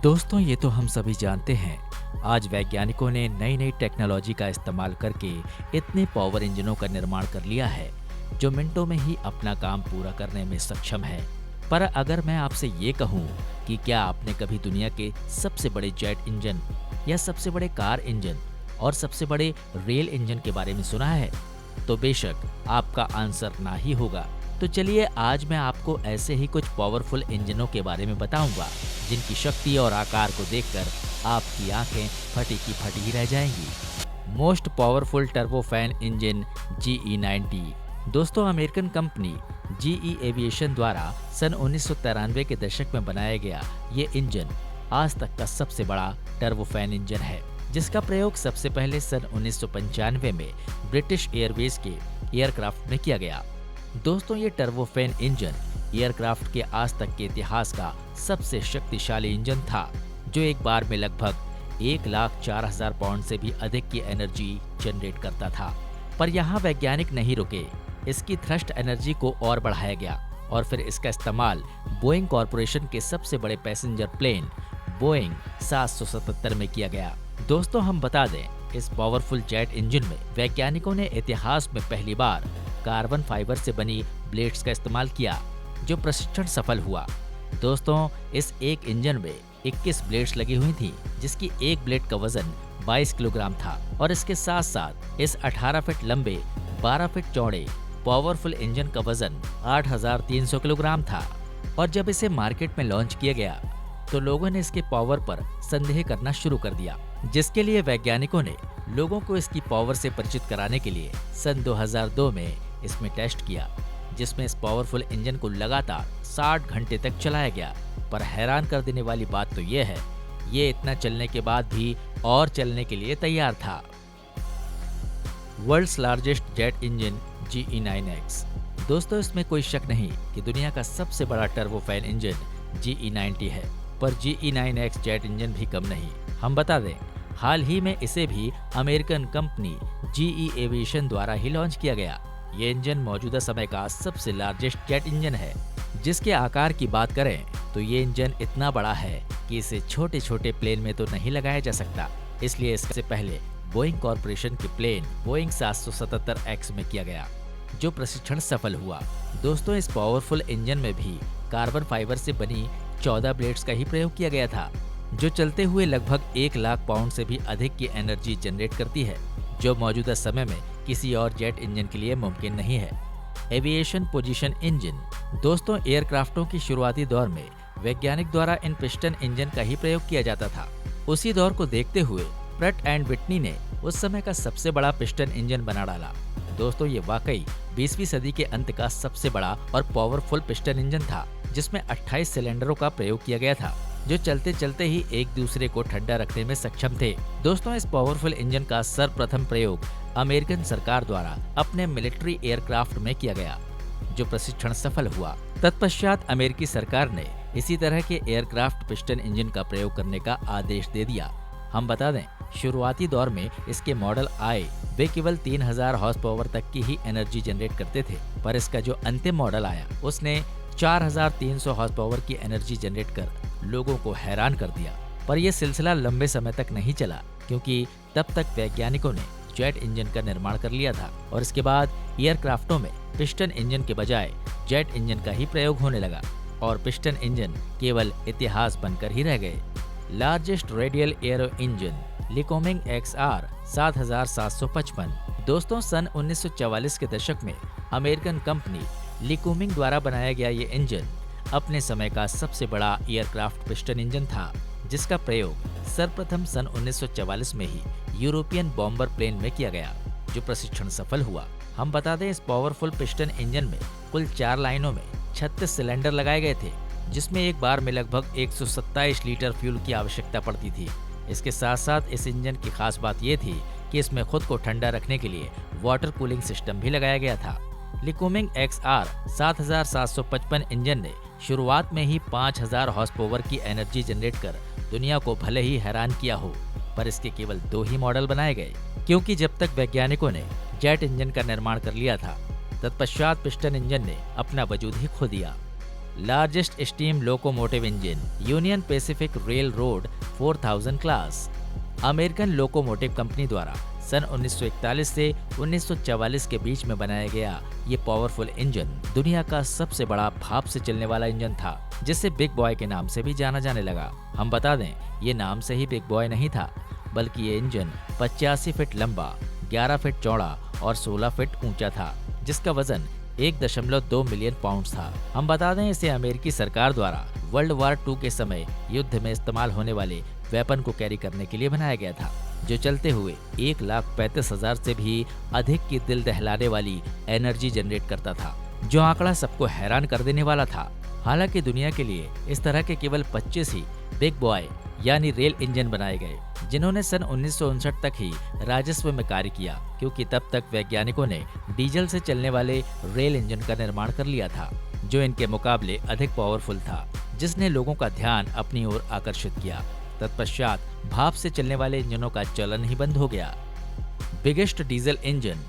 दोस्तों, ये तो हम सभी जानते हैं। आज वैज्ञानिकों ने नई नई टेक्नोलॉजी का इस्तेमाल करके इतने पावर इंजनों का निर्माण कर लिया है जो मिनटों में ही अपना काम पूरा करने में सक्षम है। पर अगर मैं आपसे ये कहूँ कि क्या आपने कभी दुनिया के सबसे बड़े जेट इंजन या सबसे बड़े कार इंजन और सबसे बड़े रेल इंजन के बारे में सुना है, तो बेशक आपका आंसर ना ही होगा। तो चलिए आज मैं आपको ऐसे ही कुछ पावरफुल इंजनों के बारे में बताऊंगा जिनकी शक्ति और आकार को देखकर आपकी आंखें फटी की फटी ही रह जाएंगी। Most powerful turbofan engine GE90। दोस्तों, अमेरिकन कंपनी GE एविएशन द्वारा सन 1993 के दशक में बनाया गया ये इंजन आज तक का सबसे बड़ा टर्बोफैन इंजन है, जिसका प्रयोग सबसे पहले सन 1995 में ब्रिटिश एयरवेज के एयरक्राफ्ट में किया गया। दोस्तों, ये टर्बोफैन इंजन एयरक्राफ्ट के आज तक के इतिहास का सबसे शक्तिशाली इंजन था, जो एक बार में लगभग 1,04,000 पाउंड से भी अधिक की एनर्जी जनरेट करता था। पर यहाँ वैज्ञानिक नहीं रुके, इसकी थ्रस्ट एनर्जी को और बढ़ाया गया और फिर इसका इस्तेमाल बोइंग कॉरपोरेशन के सबसे बड़े पैसेंजर प्लेन बोइंग 777 में किया गया। दोस्तों, हम बता दें, इस पावरफुल जेट इंजन में वैज्ञानिकों ने इतिहास में पहली बार कार्बन फाइबर से बनी ब्लेड्स का इस्तेमाल किया, जो प्रशिक्षण सफल हुआ। दोस्तों, इस एक इंजन में 21 ब्लेड्स लगी हुई थी, जिसकी एक ब्लेड का वजन 22 किलोग्राम था और इसके साथ साथ इस 18 फीट लंबे 12 फीट चौड़े पावरफुल इंजन का वजन 8,300 किलोग्राम था। और जब इसे मार्केट में लॉन्च किया गया तो लोगों ने इसके पावर पर संदेह करना शुरू कर दिया, जिसके लिए वैज्ञानिकों ने लोगों को इसकी पावर से परिचित कराने के लिए सन 2002 में इसमें टेस्ट किया, जिसमें इस पावरफुल इंजन को लगातार 60 घंटे तक चलाया गया। पर हैरान कर देने वाली बात तो ये है, ये इतना चलने के बाद भी और चलने के लिए तैयार था। World's largest jet engine GE9X। दोस्तों, इसमें कोई शक नहीं कि दुनिया का सबसे बड़ा टर्बोफैन इंजन GE90 है, पर GE9X जेट इंजन भी कम नहीं। हम बता दें, हाल ही में इसे भी अमेरिकन कंपनी GE एविएशन द्वारा ही लॉन्च किया गया। ये इंजन मौजूदा समय का सबसे लार्जेस्ट जेट इंजन है। जिसके आकार की बात करें तो ये इंजन इतना बड़ा है कि इसे छोटे छोटे प्लेन में तो नहीं लगाया जा सकता, इसलिए इससे पहले बोइंग कॉरपोरेशन के प्लेन बोइंग 777X में किया गया, जो प्रशिक्षण सफल हुआ। दोस्तों, इस पावरफुल इंजन में भी कार्बन फाइबर से बनी 14 ब्लेड्स का ही प्रयोग किया गया था, जो चलते हुए लगभग 1,00,000 पाउंड से भी अधिक की एनर्जी जनरेट करती है, जो मौजूदा समय में किसी और जेट इंजन के लिए मुमकिन नहीं है। Aviation position engine. दोस्तों, एयरक्राफ्टों की शुरुआती दौर में वैज्ञानिक द्वारा इन पिस्टन इंजन का ही प्रयोग किया जाता था। उसी दौर को देखते हुए प्रट एंड विटनी ने उस समय का सबसे बड़ा पिस्टन इंजन बना डाला। दोस्तों, ये वाकई 20वीं सदी के अंत का सबसे बड़ा और पावरफुल पिस्टन इंजन था, जिसमें 28 सिलेंडरों का प्रयोग किया गया था, जो चलते चलते ही एक दूसरे को ठंडा रखने में सक्षम थे। दोस्तों, इस पावरफुल इंजन का सर्वप्रथम प्रयोग अमेरिकन सरकार द्वारा अपने मिलिट्री एयरक्राफ्ट में किया गया, जो प्रशिक्षण सफल हुआ। तत्पश्चात अमेरिकी सरकार ने इसी तरह के एयरक्राफ्ट पिस्टन इंजन का प्रयोग करने का आदेश दे दिया। हम बता दें, शुरुआती दौर में इसके मॉडल आए, वे केवल 3,000 हॉर्स पावर तक की ही एनर्जी जनरेट करते थे, पर इसका जो अंतिम मॉडल आया उसने 4,300 हॉर्स पावर की एनर्जी जनरेट कर लोगों को हैरान कर दिया। पर यह सिलसिला लंबे समय तक नहीं चला, क्योंकि तब तक वैज्ञानिकों ने जेट इंजन का निर्माण कर लिया था और इसके बाद एयरक्राफ्टों में पिस्टन इंजन के बजाय जेट इंजन का ही प्रयोग होने लगा और पिस्टन इंजन केवल इतिहास बनकर ही रह गए। Largest radial aero engine Lycoming XR 7755। दोस्तों, सन 1944 के दशक में अमेरिकन कंपनी लिकोमिंग द्वारा बनाया गया ये इंजन अपने समय का सबसे बड़ा एयरक्राफ्ट पिस्टन इंजन था, जिसका प्रयोग सर्वप्रथम सन 1944 में ही यूरोपियन बॉम्बर प्लेन में किया गया, जो प्रशिक्षण सफल हुआ। हम बता दें, इस पावरफुल पिस्टन इंजन में कुल 4 लाइनों में 36 सिलेंडर लगाए गए थे, जिसमें एक बार में लगभग 127 लीटर फ्यूल की आवश्यकता पड़ती थी। इसके साथ साथ इस इंजन की खास बात ये थी कि इसमें खुद को ठंडा रखने के लिए वाटर कूलिंग सिस्टम भी लगाया गया था। लिकोमिंग XR 7755 इंजन ने शुरुआत में ही 5,000 हॉर्स पावर की एनर्जी जनरेट कर दुनिया को भले ही हैरान किया हो, पर इसके केवल 2 ही मॉडल बनाए गए, क्योंकि जब तक वैज्ञानिकों ने जेट इंजन का निर्माण कर लिया था, तत्पश्चात पिस्टन इंजन ने अपना वजूद ही खो दिया। Largest steam locomotive engine union Pacific rail road 4000 class. American locomotive company द्वारा सन 1941 से 1944 के बीच में बनाया गया ये पावरफुल इंजन दुनिया का सबसे बड़ा भाप से चलने वाला इंजन था, जिसे बिग बॉय के नाम से भी जाना जाने लगा। हम बता दें, ये नाम से ही बिग बॉय नहीं था, बल्कि ये इंजन 85 फीट लंबा, 11 फीट चौड़ा और 16 फीट ऊंचा था, जिसका वजन 1.2 मिलियन पाउंड था। हम बता दें, इसे अमेरिकी सरकार द्वारा वर्ल्ड वार 2 के समय युद्ध में इस्तेमाल होने वाले वेपन को कैरी करने के लिए बनाया गया था, जो चलते हुए 1,35,000 से भी अधिक की दिल दहलाने वाली एनर्जी जनरेट करता था, जो आंकड़ा सबको हैरान कर देने वाला था। हालांकि दुनिया के लिए इस तरह के केवल 25 ही बिग बॉय यानी रेल इंजन बनाए गए, जिन्होंने सन 1959 तक ही राजस्व में कार्य किया, क्योंकि तब तक वैज्ञानिकों ने डीजल से चलने वाले रेल इंजन का निर्माण कर लिया था, जो इनके मुकाबले अधिक पावरफुल था, जिसने लोगों का ध्यान अपनी ओर आकर्षित किया। तत्पश्चात भाप से चलने वाले इंजनों का चलन ही बंद हो गया। Biggest diesel engine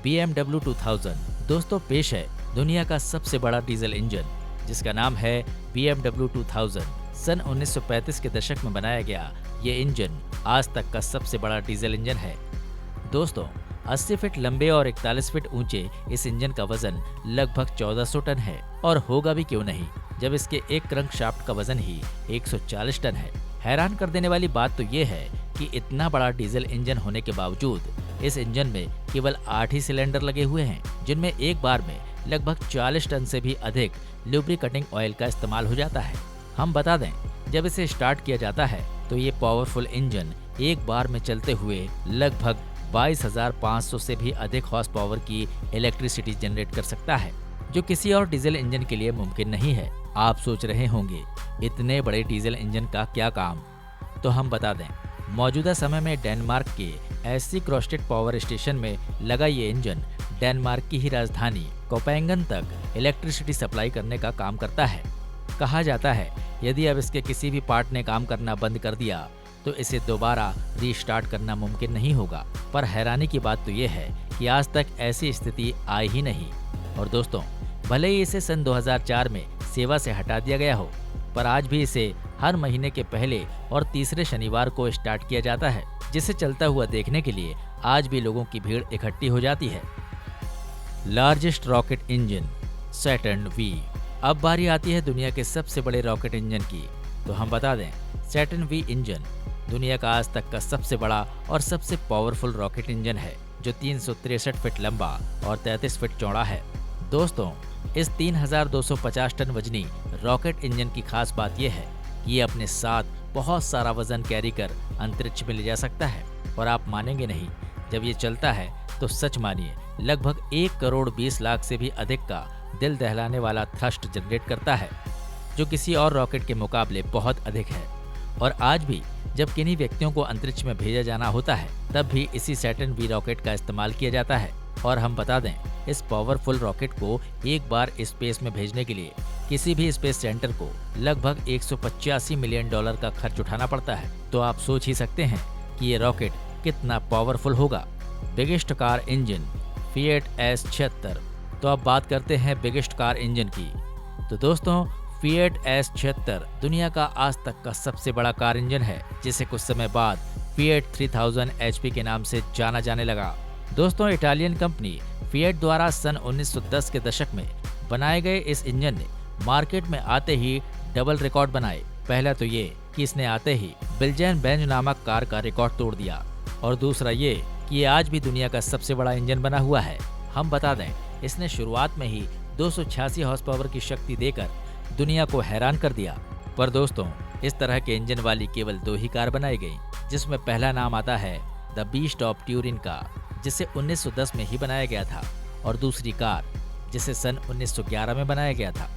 BMW 2000। दोस्तों, पेश है दुनिया का सबसे बड़ा डीजल इंजन, जिसका नाम है BMW 2000। सन 1935 के दशक में बनाया गया ये इंजन आज तक का सबसे बड़ा डीजल इंजन है। दोस्तों, 80 फीट लंबे और 41 फीट ऊंचे इस इंजन का वजन लगभग 1400 टन है, और होगा भी क्यों नहीं, जब इसके एक क्रैंकशाफ्ट का वजन ही 140 टन है। हैरान कर देने वाली बात तो ये है कि इतना बड़ा डीजल इंजन होने के बावजूद इस इंजन में केवल 8 ही सिलेंडर लगे हुए हैं, जिनमें एक बार में लगभग 40 टन से भी अधिक लुब्रिकेटिंग ऑयल का इस्तेमाल हो जाता है। हम बता दें, जब इसे स्टार्ट किया जाता है तो ये पावरफुल इंजन एक बार में चलते हुए लगभग 22,500 से भी अधिक हॉर्स पावर की इलेक्ट्रिसिटी जनरेट कर सकता है, जो किसी और डीजल इंजन के लिए मुमकिन नहीं है। आप सोच रहे होंगे, इतने बड़े डीजल इंजन का क्या काम? तो हम बता दें, मौजूदा समय में डेनमार्क के एसी क्रोस्टेड पावर स्टेशन में लगा ये इंजन डेनमार्क की ही राजधानी कोपेंगन तक इलेक्ट्रिसिटी सप्लाई करने का काम करता है। कहा जाता है, यदि अब इसके किसी भी पार्ट ने काम करना बंद कर दिया तो इसे दोबारा रीस्टार्ट करना मुमकिन नहीं होगा। पर हैरानी की बात तो ये है कि आज तक ऐसी स्थिति आई ही नहीं। और दोस्तों, भले ही इसे सन 2004 में सेवा से हटा दिया गया हो, पर आज भी इसे हर महीने के पहले और तीसरे शनिवार को स्टार्ट किया जाता है, जिसे चलता हुआ देखने के लिए आज भी लोगों की भीड़ इकट्ठी हो जाती है। Largest rocket engine Saturn V. अब बारी आती है दुनिया के सबसे बड़े रॉकेट इंजन की। तो हम बता दें, सैटर्न वी इंजन दुनिया का आज तक का सबसे बड़ा और सबसे पावरफुल रॉकेट इंजन है, जो 363 फीट लंबा और 33 फीट चौड़ा है। दोस्तों, इस 3250 टन वजनी रॉकेट इंजन की खास बात यह है कि ये अपने साथ बहुत सारा वजन कैरी कर अंतरिक्ष में ले जा सकता है। और आप मानेंगे नहीं, जब ये चलता है तो सच मानिए लगभग 1,20,00,000 से भी अधिक का दिल दहलाने वाला थ्रस्ट जनरेट करता है, जो किसी और रॉकेट के मुकाबले बहुत अधिक है। और आज भी जब किन्हीं व्यक्तियों को अंतरिक्ष में भेजा जाना होता है, तब भी इसी सैटर्न वी रॉकेट का इस्तेमाल किया जाता है। और हम बता दें, इस पावरफुल रॉकेट को एक बार स्पेस में भेजने के लिए किसी भी स्पेस सेंटर को लगभग $185 मिलियन का खर्च उठाना पड़ता है। तो आप सोच ही सकते हैं कि ये रॉकेट कितना पावरफुल होगा। Biggest car engine fiat S76। तो अब बात करते हैं बिगेस्ट कार इंजन की। तो दोस्तों, फिएट S76 दुनिया का आज तक का सबसे बड़ा कार इंजन है, जिसे कुछ समय बाद फिएट 3000 HP के नाम से जाना जाने लगा। दोस्तों, इटालियन कंपनी फिएट द्वारा सन 1910 के दशक में बनाए गए इस इंजन ने मार्केट में आते ही डबल रिकॉर्ड बनाए। पहला तो ये कि इसने आते ही बिल्जेन बेंज नामक कार का रिकॉर्ड तोड़ दिया, और दूसरा ये कि ये आज भी दुनिया का सबसे बड़ा इंजन बना हुआ है। हम बता दें, इसने शुरुआत में ही 286 हॉर्स पावर की शक्ति देकर दुनिया को हैरान कर दिया। पर दोस्तों, इस तरह के इंजन वाली केवल 2 ही कार बनाई गई, जिसमें पहला नाम आता है द बीस्ट ऑफ ट्यूरिन का, जिसे 1910 में ही बनाया गया था, और दूसरी कार जिसे सन 1911 में बनाया गया था।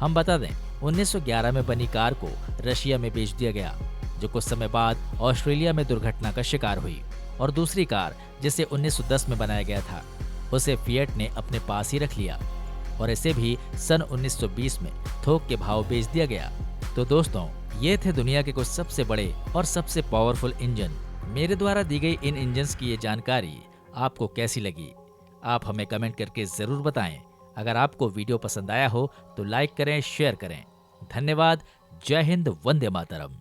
हम बता दें, 1911 में बनी कार को रशिया में बेच दिया गया, जो कुछ समय बाद ऑस्ट्रेलिया में दुर्घटना का शिकार हुई। और दूसरी कार जिसे 1910 में बनाया गया था, उसे फिएट ने अपने पास ही रख लिया, और इसे भी सन 1920 में थोक के भाव बेच दिया गया। तो दोस्तों, ये थे दुनिया के कुछ सबसे बड़े और सबसे पावरफुल इंजन। मेरे द्वारा दी गई इन इंजन्स की ये जानकारी आपको कैसी लगी? आप हमें कमेंट करके जरूर बताएं। अगर आपको वीडियो पसंद आया हो तो लाइक करें, शेयर करें। धन्यवाद। जय हिंद, वंदे मातरम।